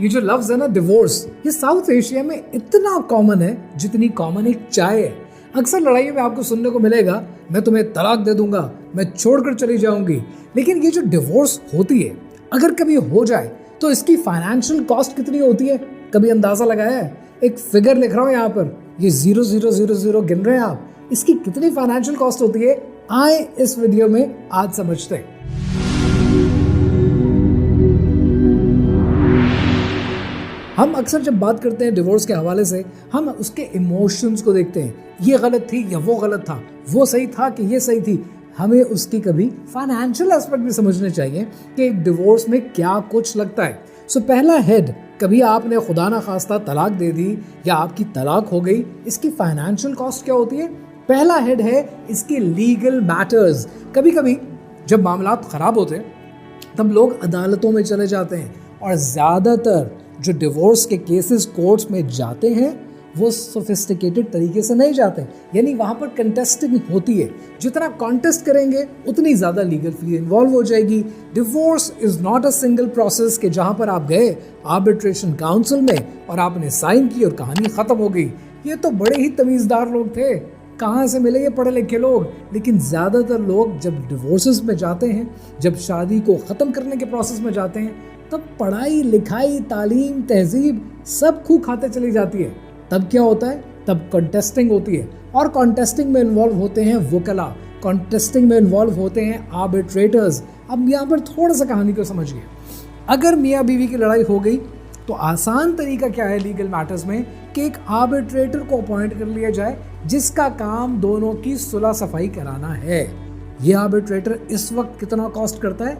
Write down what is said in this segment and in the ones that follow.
ये जो लफ्ज है ना डिवोर्स, ये साउथ एशिया में इतना कॉमन है जितनी कॉमन एक चाय है। अक्सर लड़ाइयों में आपको सुनने को मिलेगा, मैं तुम्हें तलाक दे दूंगा, मैं छोड़कर चली जाऊंगी। लेकिन ये जो डिवोर्स होती है, अगर कभी हो जाए तो इसकी फाइनेंशियल कॉस्ट कितनी होती है, कभी अंदाजा लगाया है? एक फिगर लिख रहा हूं यहाँ पर, ये 0000 गिन रहे हैं आप, इसकी कितनी फाइनेंशियल कॉस्ट होती है, आए इस वीडियो में आज समझते हैं। हम अक्सर जब बात करते हैं डिवोर्स के हवाले से, हम उसके इमोशंस को देखते हैं, ये गलत थी या वो गलत था, वो सही था कि ये सही थी। हमें उसकी कभी फाइनेंशियल एस्पेक्ट भी समझने चाहिए कि एक डिवोर्स में क्या कुछ लगता है। सो पहला हेड, कभी आपने खुदा ना खास्ता तलाक दे दी या आपकी तलाक हो गई, इसकी फाइनेंशियल कॉस्ट क्या होती है? पहला हेड है इसकी लीगल मैटर्स। कभी कभी जब मामला खराब होते हैं तब लोग अदालतों में चले जाते हैं, और ज़्यादातर जो डिवोर्स के केसेस कोर्ट्स में जाते हैं वो सोफिस्टिकेटेड तरीके से नहीं जाते, यानी वहाँ पर कंटेस्टिंग होती है। जितना कॉन्टेस्ट करेंगे उतनी ज़्यादा लीगल फी इन्वॉल्व हो जाएगी। Divorce is not a single process कि जहाँ पर आप गए आर्बिट्रेशन काउंसिल में और आपने साइन की और कहानी ख़त्म हो गई। ये तो बड़े ही तमीज़दार लोग थे, कहाँ से मिले ये पढ़े लिखे लोग। लेकिन ज़्यादातर लोग जब डिवोर्सेस में जाते हैं, जब शादी को ख़त्म करने के प्रोसेस में जाते हैं, तब पढ़ाई लिखाई तालीम तहजीब सब खूब खाते चली जाती है। तब क्या होता है? तब कॉन्टेस्टिंग होती है, और कॉन्टेस्टिंग में इन्वॉल्व होते हैं वकला, कॉन्टेस्टिंग में इन्वॉल्व होते हैं आर्बिट्रेटर्स। अब यहाँ पर थोड़ा सा कहानी को समझिए। अगर मियाँ बीवी की लड़ाई हो गई तो आसान तरीका क्या है लीगल मैटर्स में कि एक आर्बिट्रेटर को अपॉइंट कर लिया जाए जिसका काम दोनों की सुलह सफाई कराना है। ये आर्बिट्रेटर इस वक्त कितना कॉस्ट करता है?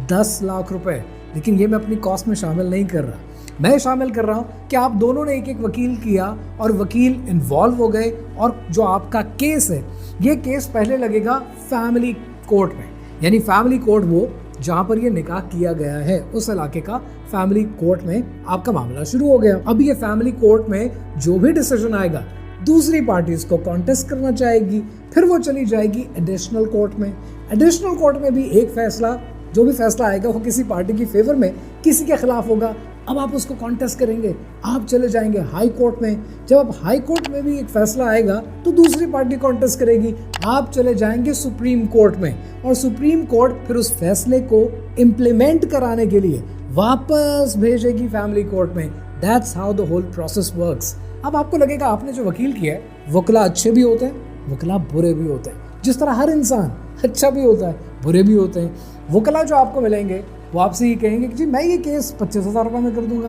10 लाख रुपए। लेकिन ये मैं अपनी कॉस्ट में शामिल नहीं कर रहा, मैं शामिल कर रहा हूँ कि आप दोनों ने एक एक वकील किया और वकील इन्वॉल्व हो गए, और जो आपका केस है ये केस पहले लगेगा फैमिली कोर्ट में, यानी फैमिली कोर्ट वो जहाँ पर ये निकाह किया गया है उस इलाके का फैमिली कोर्ट में आपका मामला शुरू हो गया। अब ये फैमिली कोर्ट में जो भी डिसीजन आएगा दूसरी पार्टी इसको कॉन्टेस्ट करना चाहेगी, फिर वो चली जाएगी एडिशनल कोर्ट में। एडिशनल कोर्ट में भी एक फैसला, जो भी फैसला आएगा वो किसी पार्टी की फेवर में किसी के खिलाफ होगा। अब आप उसको कॉन्टेस्ट करेंगे, आप चले जाएंगे हाई कोर्ट में। जब आप हाई कोर्ट में भी एक फैसला आएगा तो दूसरी पार्टी कॉन्टेस्ट करेगी, आप चले जाएंगे सुप्रीम कोर्ट में, और सुप्रीम कोर्ट फिर उस फैसले को इम्प्लीमेंट कराने के लिए वापस भेजेगी फैमिली कोर्ट में। That's how the whole process works. अब आपको लगेगा आपने जो वकील किया है, वकला अच्छे भी होते हैं, वकला बुरे भी होते हैं, जिस तरह हर इंसान अच्छा भी होता है बुरे भी होते हैं। वकला जो आपको मिलेंगे वो आपसे ये कहेंगे कि जी मैं ये केस 25,000 रुपये में कर दूंगा।